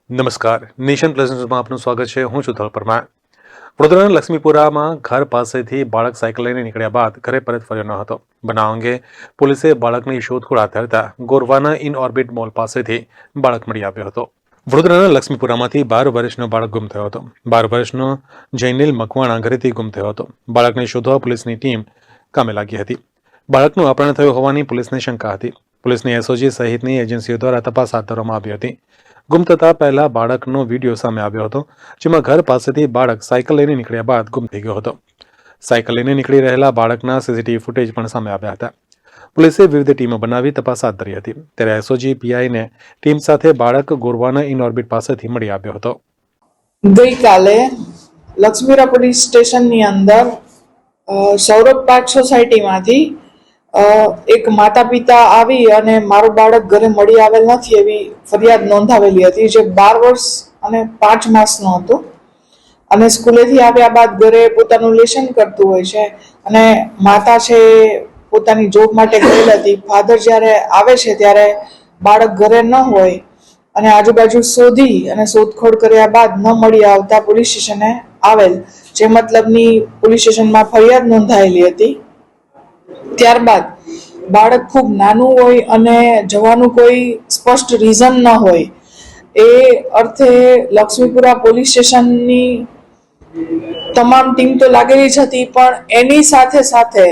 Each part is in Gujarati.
નમસ્કાર, નેશન પ્લસ ન્યૂઝમાં આપનું સ્વાગત છે. હું છું ધવલ પરમાર. વડોદરાના લક્ષ્મીપુરામાં ઘર પાસેથી બાળક સાયકલ લઈને નીકળ્યા બાદ ઘરે પરત ફર્યો ન હતો. બનાવ અંગે પોલીસે બાળકની શોધખોળ હાથ ધરતા ગોરવાના ઇન ઓર્બિટ મોલ પાસેથી બાળક મળી આવ્યો હતો. વડોદરાના લક્ષ્મીપુરામાંથી 12 વર્ષનો બાળક ગુમ થયો હતો. 12 વર્ષનો જૈનિલ મકવાણા ઘરેથી ગુમ થયો હતો. બાળકને શોધવા પોલીસની ટીમ કામે લાગી હતી. બાળકનું અપહરણ થયું હોવાની પોલીસને શંકા હતી. પોલીસની એસઓજી સહિતની એજન્સીઓ દ્વારા તપાસ હાથ ધરવામાં આવી હતી. ગુમ થતા પહેલા બાળકનો વિડીયો સામે આવ્યો હતો, જેમાં ઘર પાસેથી બાળક સાયકલ લઈને નીકળ્યા બાદ ગુમ થઈ ગયો હતો. સાયકલ લઈને નીકળી રહેલા બાળકના સીસીટીવી ફૂટેજ પણ સામે આવ્યા હતા. પોલીસે વિવિધ ટીમો બનાવી તપાસ હાથ ધરી હતી. ત્યારે એસઓજી પીઆઈને ટીમ સાથે બાળક ગોરવાના ઇન ઓર્બિટ પાસેથી મળી આવ્યો હતો. ગઈકાલે લક્ષ્મીપુરા પોલીસ સ્ટેશનની અંદર સૌરભ પાર્ક સોસાયટીમાંથી એક માતા પિતા આવી અને મારું બાળક ઘરે મળી આવેલ નથી એવી ફરિયાદ નોંધાવેલી હતી, જે 12 વર્ષ અને 5 માસનો હતો અને સ્કૂલેથી આવ્યા બાદ ઘરે પોતાનું લેશન કરતું હોય છે અને માતા છે પોતાની જોબ માટે ગયેલ હતી. ફાધર જ્યારે આવે છે ત્યારે બાળક ઘરે ન હોય અને આજુબાજુ શોધી અને શોધખોળ કર્યા બાદ ન મળી આવતા પોલીસ સ્ટેશને આવેલ, જે મતલબની પોલીસ સ્ટેશનમાં ફરિયાદ નોંધાયેલી હતી. ત્યારબાદ બાળક ખૂબ નાનું હોય અને જવાનું કોઈ સ્પષ્ટ રીઝન ન હોય એ અર્થે લક્ષ્મીપુરા પોલીસ સ્ટેશનની તમામ ટીમ તો લાગેલી જ હતી, પણ એની સાથે સાથે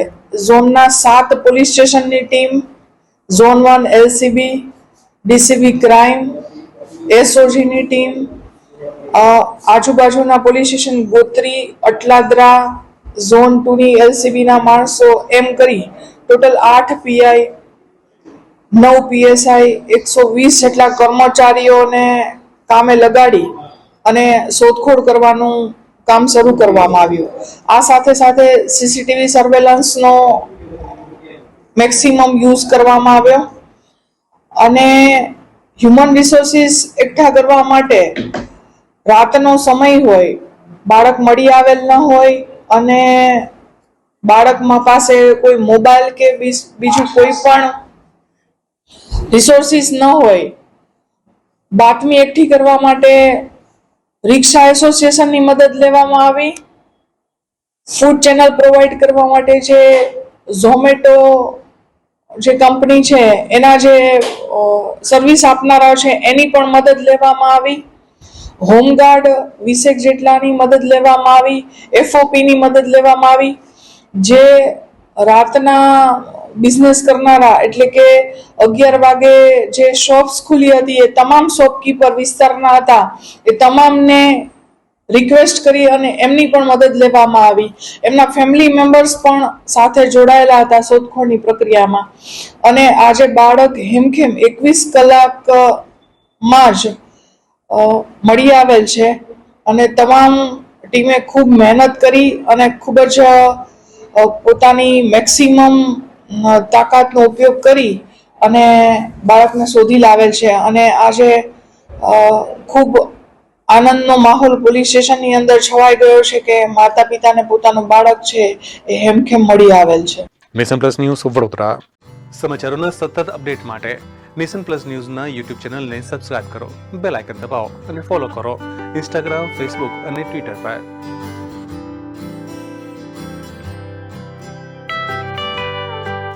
ઝોનના 7 પોલીસ સ્ટેશનની team, zone 1 LCB, DCB crime, એસઓજીની ટીમ, આજુબાજુના police station Gotri, Atladara, zone 2ની એલસીબીના માણસો, એમ કરી ટોટલ 8 પીઆઈ, 9 પીએસઆઈ, 120 જેટલા કર્મચારીઓને કામે લગાડી અને શોધખોળ કરવાનું કામ શરૂ કરવામાં આવ્યું. આ સાથે સાથે સીસીટીવી સર્વેલન્સનો મેક્સિમમ યુઝ કરવામાં આવ્યો અને હ્યુમન રિસોર્સિસ એકઠા કરવા માટે રાતનો સમય હોય, બાળક મળી આવેલ ન હોય અને બાળકમાં પાસે કોઈ મોબાઈલ કે બીજું કોઈ પણ રિસોર્સિસ ન હોય, બાતમી એકઠી કરવા માટે રિક્ષા એસોસિએશનની મદદ લેવામાં આવી. ફૂડ ચેનલ પ્રોવાઈડ કરવા માટે જે ઝોમેટો જે કંપની છે એના જે સર્વિસ આપનારા છે એની પણ મદદ લેવામાં આવી. હોમગાર્ડ 20 જેટલાની મદદ લેવામાં આવી. એફઓપીની મદદ લેવામાં આવી. જે રાતના બિઝનેસ કરનારા એટલે કે 11 વાગે જે શોપ્સ ખુલી હતી એ તમામ શોપકીપર વિસ્તારના હતા એ તમામને રિક્વેસ્ટ કરી અને એમની પણ મદદ લેવામાં આવી. એમના ફેમિલી મેમ્બર્સ પણ સાથે જોડાયેલા હતા શોધખોળની પ્રક્રિયામાં અને આજે બાળક હેમખેમ 21 કલાકમાં જ મળી આવેલ છે અને તમામ ટીમે ખૂબ મહેનત કરી અને ખૂબ જ પોતાની મેક્સિમમ તાકાતનો ઉપયોગ કરી અને બાળકને શોધી લાવેલ છે અને આજે ખૂબ આનંદનો માહોલ પોલીસ સ્ટેશનની અંદર છવાઈ ગયો છે કે માતા પિતાને પોતાનું બાળક છે એ હેમખેમ મળી આવેલ છે. Nation plus news Vadodara. સમાચારોના સતત અપડેટ માટે નેશન પ્લસ ન્યૂઝના યુટ્યુબ ચેનલને સબસ્ક્રાઇબ કરો, બેલ આઇકન દબાવો અને ફોલો કરો ઇન્સ્ટાગ્રામ, ફેસબુક અને ટ્વિટર પર.